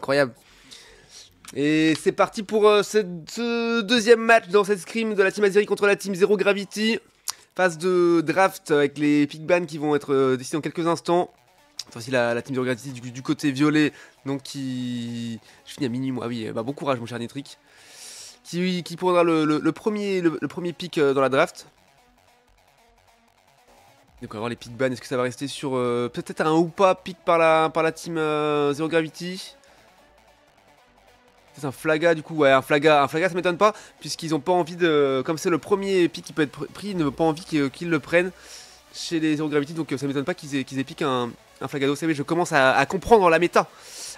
incroyable. Et c'est parti pour ce deuxième match dans cette scrim de la Team Azeri contre la Team Zero Gravity. Phase de draft avec les pick bans qui vont être décidés dans quelques instants. C'est aussi la Team Zero Gravity du côté violet. Donc qui... Je finis à minuit moi, oui, bah bon courage mon cher Nitric. Qui prendra le premier pick dans la draft. Donc on va voir les pick bans, est-ce que ça va rester sur peut-être un ou pas pick par la Team Zero Gravity. C'est un flaga du coup, ouais, un flaga ça m'étonne pas, puisqu'ils ont pas envie de, comme c'est le premier pick qui peut être pris, ils n'ont pas envie qu'ils le prennent chez les Zero Gravity, donc ça m'étonne pas qu'ils aient piqué un flagado. C'est vrai, je commence à comprendre la méta.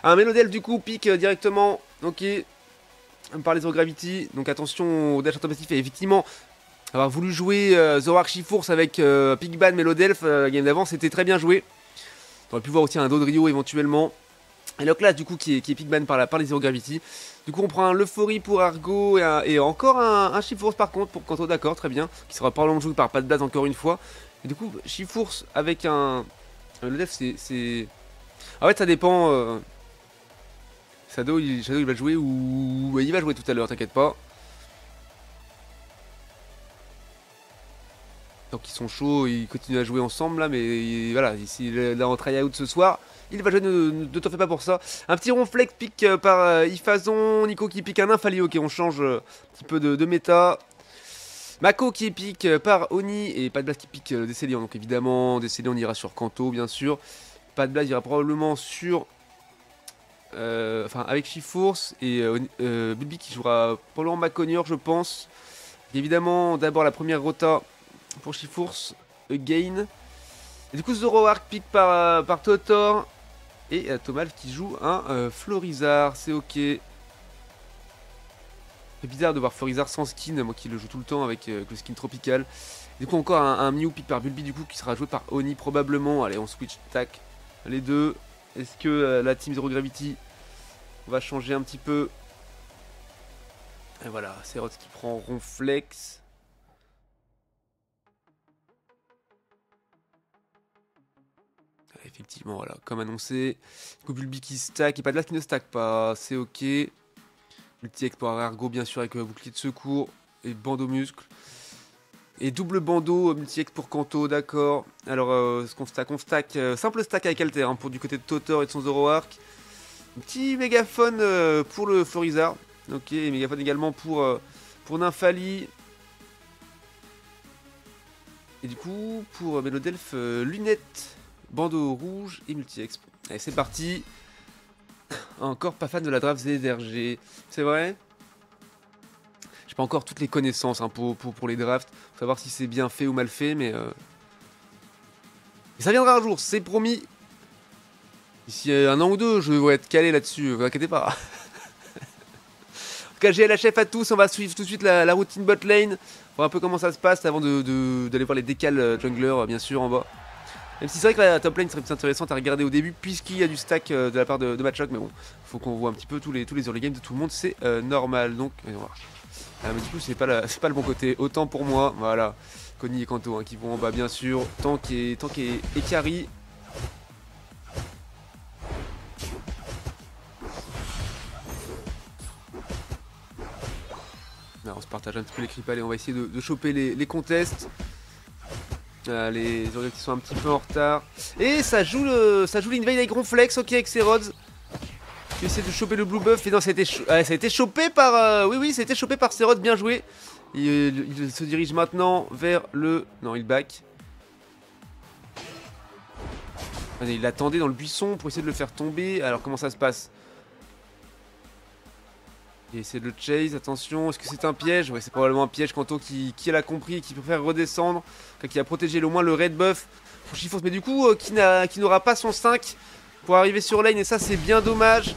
Un Melodel du coup pique directement, ok, par les Zero Gravity, donc attention au dash automatique, et effectivement, avoir voulu jouer Zoroark Shiforce avec Pickban Melodelf, la game d'avant, c'était très bien joué. On aurait pu voir aussi un Dodrio éventuellement. Et le class du coup qui est pickban par les Zero Gravity. Du coup on prend un Leufori pour Argo et encore un Shiforce par contre pour Kanto, d'accord, très bien. Qui sera probablement joué par pas de base encore une fois. Et du coup Shiforce avec un le def c'est... En fait ça dépend... Shadow il va jouer ou... Ouais, il va jouer tout à l'heure, t'inquiète pas. Donc ils sont chauds, ils continuent à jouer ensemble là, mais voilà, s'il est là en try-out ce soir, il va jouer, ne t'en fais pas pour ça. Un petit ronflex pick par Ifazon, Nico qui pique un Infali, ok, on change un petit peu de méta. Mako qui pique par Oni, et pas de blast qui pique Décélion, donc évidemment, Décélion on ira sur Kanto bien sûr. Pas de blast, il ira probablement sur... enfin avec Shiforce, et Bulbi qui jouera probablement Maconior je pense. Et évidemment, d'abord la première rota pour Shiforce, again. Et du coup Zoroark pick par Totor. Et Tomalf qui joue un Florizard, c'est ok. C'est bizarre de voir Florizard sans skin, moi qui le joue tout le temps avec le skin tropical. Du coup encore un Mew pick par Bulbi du coup qui sera joué par Oni probablement. Allez on switch, tac, les deux. Est-ce que la Team Zero Gravity va changer un petit peu? Et voilà, c'est Rod qui prend Ronflex. Effectivement, voilà, comme annoncé. Bulbi qui stack, et pas de là qui ne stack pas, c'est ok. Multi-X pour Argo, bien sûr, avec bouclier de secours et bandeau muscle. Et double bandeau, multi-X pour Kanto, d'accord. Alors, ce qu'on stack, simple stack avec Alter, hein, pour du côté de Totor et de son Zoroark. Un petit mégaphone pour le Florizard. Ok, et mégaphone également pour Nymphali. Et du coup, pour Melodelf, lunettes. Bandeau rouge et multi-exp. Allez, c'est parti. Encore pas fan de la draft ZRG. C'est vrai? J'ai pas encore toutes les connaissances hein, pour les drafts. Faut savoir si c'est bien fait ou mal fait, mais ça viendra un jour, c'est promis. D'ici un an ou deux, je vais être calé là-dessus, vous inquiétez pas. En tout cas, GLHF à tous, on va suivre tout de suite la routine bot lane. Voir un peu comment ça se passe avant d'aller voir les décals jungler, bien sûr, en bas. Même si c'est vrai que la top lane serait plus intéressante à regarder au début, puisqu'il y a du stack de la part de Matchlock, mais bon, faut qu'on voit un petit peu tous les early games de tout le monde, c'est normal. Donc, on va voir. Mais du coup, c'est pas le bon côté. Autant pour moi, voilà. Connie et Kanto hein, qui vont en bas, bien sûr. Tank et carry. Là, on se partage un petit peu les creeps. Allez, on va essayer de choper les contests. Les Zoroark qui sont un petit peu en retard. Et ça joue l'invade avec Ronflex, ok, avec ses rods. Qui essaie de choper le blue buff. Et non, ça a été chopé par. Oui, ça a été chopé par ses rods, bien joué. Il se dirige maintenant vers le. Non, il back. Il l'attendait dans le buisson pour essayer de le faire tomber. Alors, comment ça se passe? Il essaie de le chase, attention, est-ce que c'est un piège? Ouais, c'est probablement un piège. Kanto qui l'a compris et qui préfère redescendre, qui a protégé au moins le red buff pour Shiforce, mais du coup qui n'aura pas son 5 pour arriver sur lane, et ça c'est bien dommage.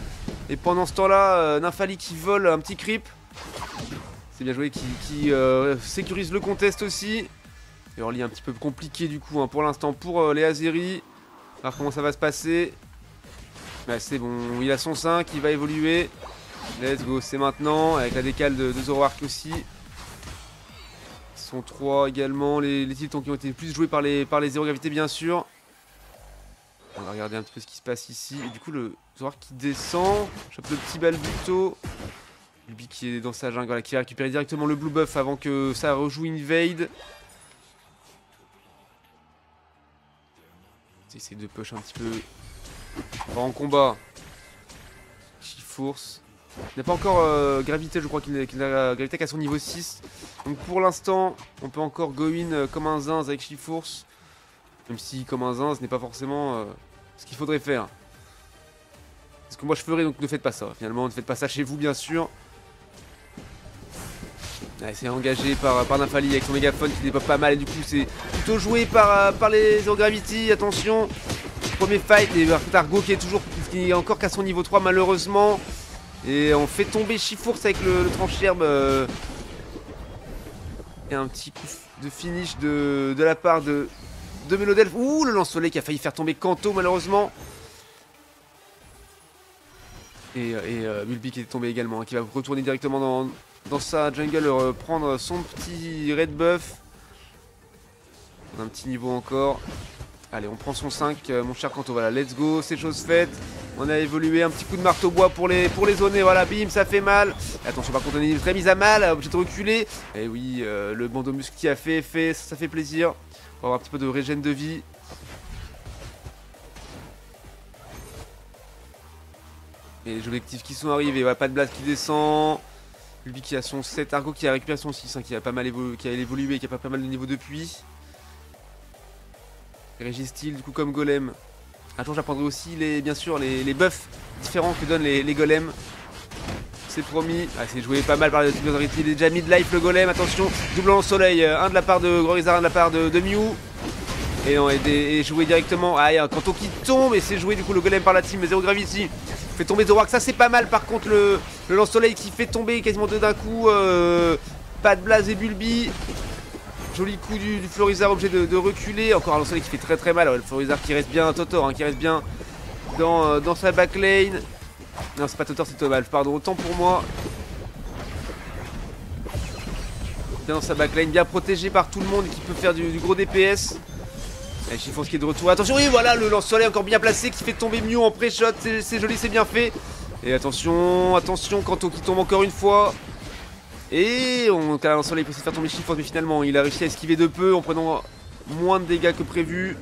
Et pendant ce temps là, Nymphali qui vole un petit creep, c'est bien joué, qui sécurise le contest aussi. Et Orly un petit peu compliqué du coup hein, pour l'instant pour les Azeri. Alors comment ça va se passer? Bah, c'est bon, il a son 5, il va évoluer. Let's go, c'est maintenant, avec la décale de Zoroark aussi. Ils sont 3 également, les tiltons qui ont été plus joués par les Zero Gravité bien sûr. On va regarder un petit peu ce qui se passe ici. Et du coup, le Zoroark qui descend, chope le petit Balbuto. Bulby qui est dans sa jungle, voilà, qui va récupérer directement le blue buff avant que ça rejoue Invade. Essaye de push un petit peu. On va en combat. Chifours. Il n'a pas encore gravité, je crois qu'il n'a gravité qu'à son niveau 6. Donc pour l'instant, on peut encore go in comme un zinz avec Chifours. Même si comme un zinz, ce n'est pas forcément ce qu'il faudrait faire. C'est ce que moi je ferais, donc ne faites pas ça. Finalement, ne faites pas ça chez vous, bien sûr. Ouais, c'est engagé par Nymphalie avec son mégaphone qui développe pas mal. Et du coup, c'est plutôt joué par les Zero Gravity. Attention, premier fight. Et Argo qui est encore qu'à son niveau 3, malheureusement. Et on fait tomber Chifours avec le tranche-herbe. Et un petit coup de finish de la part de Melodelph. Ouh, le lance-soleil qui a failli faire tomber Kanto, malheureusement. Et Bulby qui est tombé également, hein, qui va retourner directement dans sa jungle, prendre son petit red buff. On a un petit niveau encore. Allez, on prend son 5, mon cher Kanto, voilà, let's go, c'est chose faite. On a évolué, un petit coup de marteau bois pour les zoner, voilà, bim, ça fait mal. Attention, par contre, on est très mis à mal, obligé de reculer. Et oui, le bandeau muscle qui a fait effet, ça fait plaisir. On va avoir un petit peu de régène de vie. Et les objectifs qui sont arrivés, voilà, pas de blast qui descend. Bulby qui a son 7, Argo qui a récupéré son 6, hein, qui a pas mal évolué, qui a pas mal de niveau depuis. Régistyle du coup comme golem. Un jour j'apprendrai aussi bien sûr les buffs différents que donnent les golems. C'est promis. Ah, c'est joué pas mal par les Team Authority. Il est déjà mid-life le golem, attention. Double en soleil, un de la part de Grorizard, un de la part de Mew. Et joué directement. Ah, il y a un Kanto qui tombe et c'est joué du coup le golem par la team Zero Gravity. Fait tomber Zoroark, ça c'est pas mal. Par contre le lance-soleil qui fait tomber quasiment deux d'un coup. Pas de Blaze et Bulby. Joli coup du Florizard, obligé de reculer. Encore un lance-soleil qui fait très mal. Le Florizard qui reste bien, Totor, hein, qui reste bien dans sa backlane. Non, c'est pas Totor, c'est Tomal, pardon, autant pour moi. Bien dans sa backlane, bien protégé par tout le monde, qui peut faire du gros DPS. Et Chifours qui est de retour. Attention, oui, voilà, le lance-soleil encore bien placé qui fait tomber Mew en pré-shot. C'est joli, c'est bien fait. Et attention, Kanto qui tombe encore une fois. Et un lance-soleil pour se faire tomber Chifours, mais finalement, il a réussi à esquiver de peu en prenant moins de dégâts que prévu.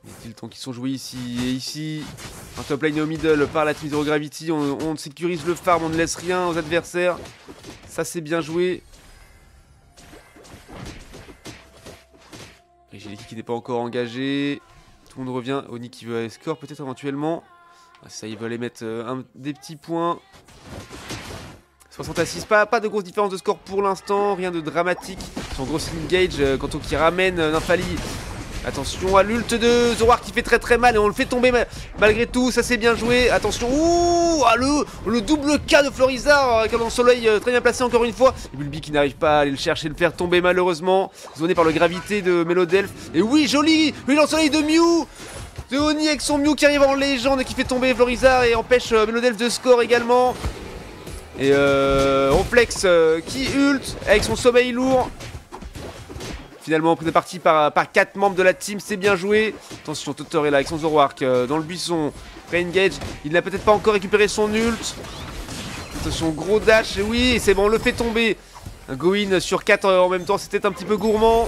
Les tiltons qui sont joués ici et ici. Un top lane au middle par la team Zero Gravity. On sécurise le farm, on ne laisse rien aux adversaires. Ça, c'est bien joué. Et j'ai l'équipe qui n'est pas encore engagé. Tout le monde revient. Oni qui veut aller score peut-être éventuellement. Ah, ça, ils veulent aller mettre des petits points. 60 à 6, pas de grosse différence de score pour l'instant. Rien de dramatique. Son gros engage, Kanto qui ramène Nymphalie. Attention à l'ult de Zoroark qui fait très mal et on le fait tomber malgré tout, ça c'est bien joué. Attention, ouh, le double K de Florizard avec un lance-soleil très bien placé encore une fois. Et Bulby qui n'arrive pas à aller le chercher, le faire tomber malheureusement. Zoné par le gravité de Melodelph. Et oui, joli, le lance-soleil de Mew. De Oni avec son Mew qui arrive en légende et qui fait tomber Florizard et empêche Melodelph de score également. Et Ronflex qui ult avec son sommeil lourd. Finalement pris de partie par 4 membres de la team, c'est bien joué. Attention, Totor est là avec son Zoroark dans le buisson. Pré-engage, il n'a peut-être pas encore récupéré son ult. Attention, gros dash, et oui, c'est bon, on le fait tomber. Un go-in sur 4 en même temps, c'était un petit peu gourmand.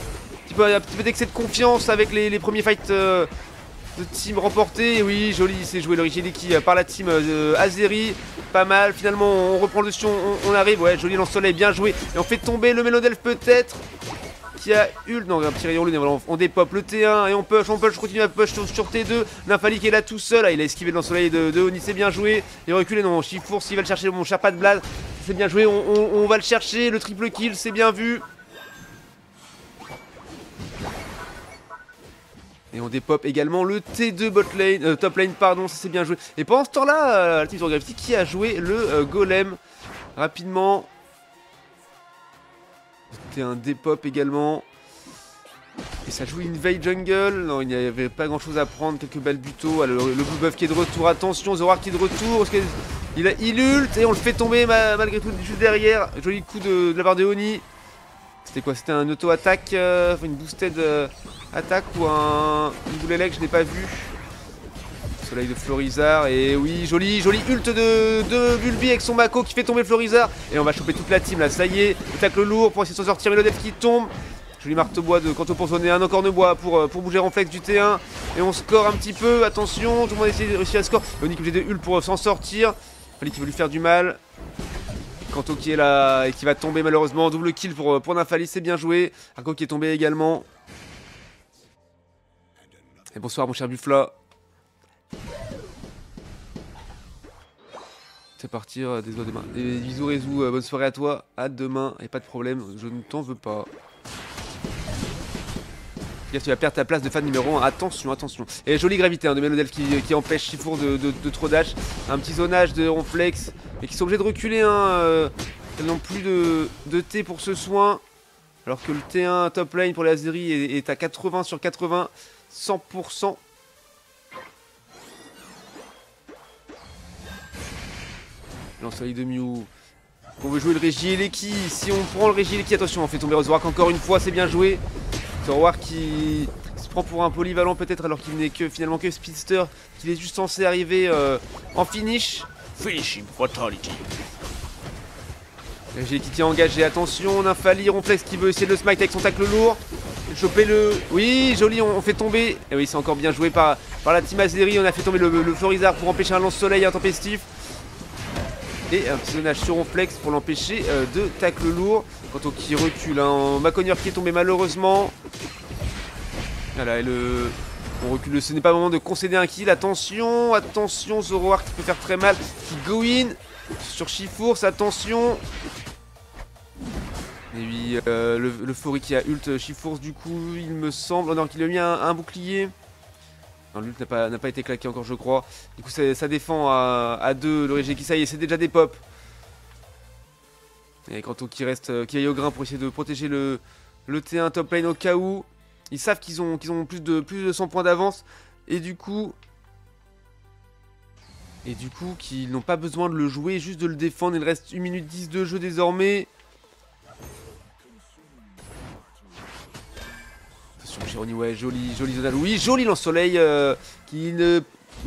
Un petit peu d'excès de confiance avec les premiers fights de team remportés. Et oui, joli, c'est joué le Rigidiki par la team Azeri. Pas mal, finalement on reprend le dessus, on arrive. Ouais, joli lance-soleil, bien joué. Et on fait tomber le Melodelph peut-être. Qui a ult, non, un petit rayon lune, voilà, on dépop le T1 et on push, continue à push sur T2. Nymphalie qui est là tout seul, là, il a esquivé le lance-soleil de Oni, c'est bien joué. Il a reculé, non, Chifours, il va le chercher, mon cher pas de blase, c'est bien joué, on va le chercher, le triple kill, c'est bien vu. Et on dépop également le T2 bot lane, top lane, pardon, ça c'est bien joué. Et pendant ce temps-là, la team Zero Gravity qui a joué le golem rapidement. C'était un dépop également. Et ça joue une veille jungle. Non, il n'y avait pas grand chose à prendre. Quelques balbutos. Le blue buff qui est de retour. Attention, Zoroark qui est de retour. Parce il ult et on le fait tomber malgré tout juste derrière. Joli coup de la part de Oni. C'était quoi? C'était un auto-attaque, une boosted attaque ou une boule élect, je n'ai pas vu. Soleil de Florizard, et oui, joli ult de Bulbi avec son Mako qui fait tomber le Florizard. Et on va choper toute la team là, ça y est, le tacle lourd pour essayer de s'en sortir, Melodel qui tombe. Joli marteau-bois de Kanto pour zoner, un encore de bois pour bouger Ronflex du T1. Et on score un petit peu, attention, tout le monde essaie de réussir à score. On est obligé de ult pour s'en sortir. Fallait qu'il veut lui faire du mal. Kanto qui est là et qui va tomber malheureusement, double kill pour Nymphalis, c'est bien joué. Argo qui est tombé également. Et bonsoir mon cher Buffla. C'est parti, des doigts demain. Et bisous Rézou, bonne soirée à toi, à demain, et pas de problème, je ne t'en veux pas. Tu vas perdre ta place de fan numéro 1, attention, attention. Et jolie gravité de Melodel qui empêche Chifour de trop dash. Un petit zonage de Ronflex, et qui sont obligés de reculer, ils n'ont plus de T pour ce soin. Alors que le T1 top lane pour les Azeri est à 80 sur 80, 100%. L'ensoleil de Mew. On veut jouer le Regieleki. Si on prend le Regieleki, attention, on fait tomber Rosewark encore une fois, c'est bien joué. Rosewark qui se prend pour un polyvalent peut-être alors qu'il n'est que finalement que Speedster, qu'il est juste censé arriver en finish. Finishing Fatality. Regieleki qui est engagé, attention, Nymphalis, Ronflex qui veut essayer de le smite avec son tacle lourd. Choper le... Oui, joli, on fait tomber. Et oui, c'est encore bien joué par la team Azeri. On a fait tomber le Florizard pour empêcher un lance-soleil intempestif. Et un petit zonage sur Ronflex pour l'empêcher de tacle lourd. Kanto qui recule, Maconier qui est tombé malheureusement. Voilà, et on recule, ce n'est pas le moment de concéder un kill. Attention, attention, Zoroark qui peut faire très mal. Qui go in sur Chifours, attention. Et oui, le Fori qui a ult Chifours du coup, il me semble. Oh non, qu'il a mis un bouclier. Non, l'ult n'a pas été claqué encore, je crois. Du coup, ça défend à 2. Le Regieleki, ça y est, c'est déjà des pops. Et Kanto qui aille au grain pour essayer de protéger le T1 top lane au cas où. Ils savent qu'ils ont plus de 100 points d'avance. Et du coup, qu'ils n'ont pas besoin de le jouer, juste de le défendre. Il reste 1 minute 10 de jeu désormais. Chironi, ouais, joli zonal. Oui, joli lance-soleil qui ne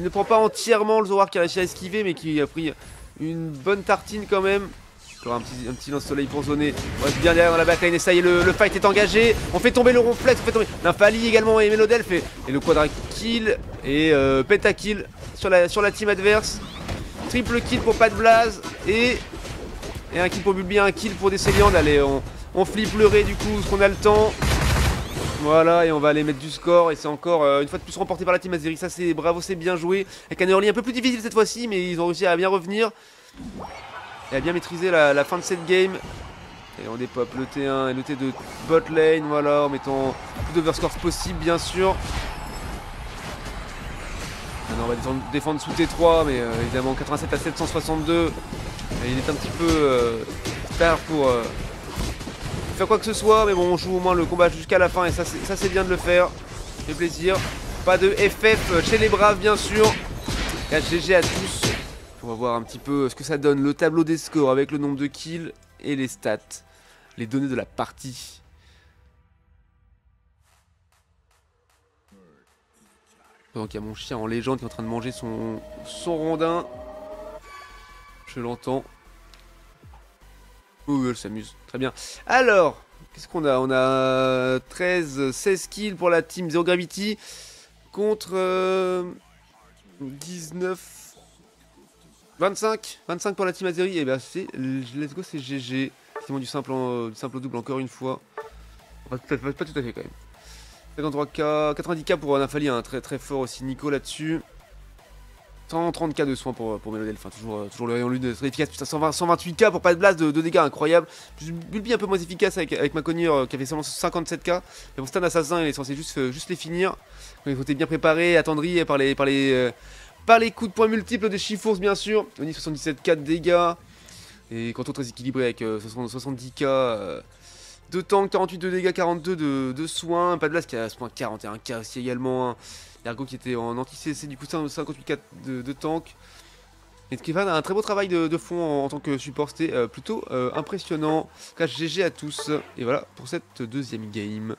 prend pas entièrement le Zoroark qui a réussi à esquiver, mais qui a pris une bonne tartine quand même. Encore un petit lance-soleil pour zoner. On reste bien derrière dans la backline et ça y est, le fight est engagé. On fait tomber le Ronflex, on fait tomber Nymphalis également et Melodel fait. Et le quadra kill et pentakill sur la team adverse. Triple kill pour Pat Blaze et un kill pour Bulbi, un kill pour Desceliande. Allez, on flippe le Ré du coup, parce qu'on a le temps. Voilà, et on va aller mettre du score. Et c'est encore une fois de plus remporté par la team Azeri. Ça, c'est bravo, c'est bien joué. Avec un early un peu plus difficile cette fois-ci, mais ils ont réussi à bien revenir et à bien maîtriser la fin de cette game. Et on dépop le T1 et le T2 bot lane. Voilà, en mettant plus d'overscores possible, bien sûr. Maintenant, on va défendre sous T3, mais évidemment 87 à 762. Et il est un petit peu tard pour faire quoi que ce soit, mais bon, on joue au moins le combat jusqu'à la fin et ça c'est bien de le faire. Ça fait plaisir. Pas de FF chez les braves, bien sûr. Et GG à tous. On va voir un petit peu ce que ça donne, le tableau des scores avec le nombre de kills et les stats, les données de la partie. Pendant qu'il y a mon chien en légende qui est en train de manger son rondin. Je l'entends. Oui, elle s'amuse. Très bien. Alors, qu'est-ce qu'on a? On a 16 kills pour la team Zero Gravity contre 19... 25 pour la team Azeri. Et bien c'est... Let's go, c'est GG. Effectivement du simple au double encore une fois. Pas tout à fait quand même. 53k, 90k pour Nymphalis, très très fort aussi Nico là-dessus. 130k de soins pour Melodel, enfin toujours le rayon lune très efficace, putain 128k pour pas de blast de dégâts incroyable. Bulbi un peu moins efficace avec Maconier qui avait seulement 57k. Mais bon c'est un assassin, il est censé juste les finir. Donc, il faut être bien préparé, attendri par les coups de poing multiples de Chifours bien sûr. On dit 77k de dégâts. Et Kanto très équilibré avec 70k de tank, 48 de dégâts, 42 de soins. Pas de blast qui a à ce point 41k aussi également. Ergo qui était en anti-CC, du coup 58k de tank. Et qui fait un très beau travail de fond en tant que support, c'était plutôt impressionnant. En tout cas, GG à tous, et voilà pour cette deuxième game.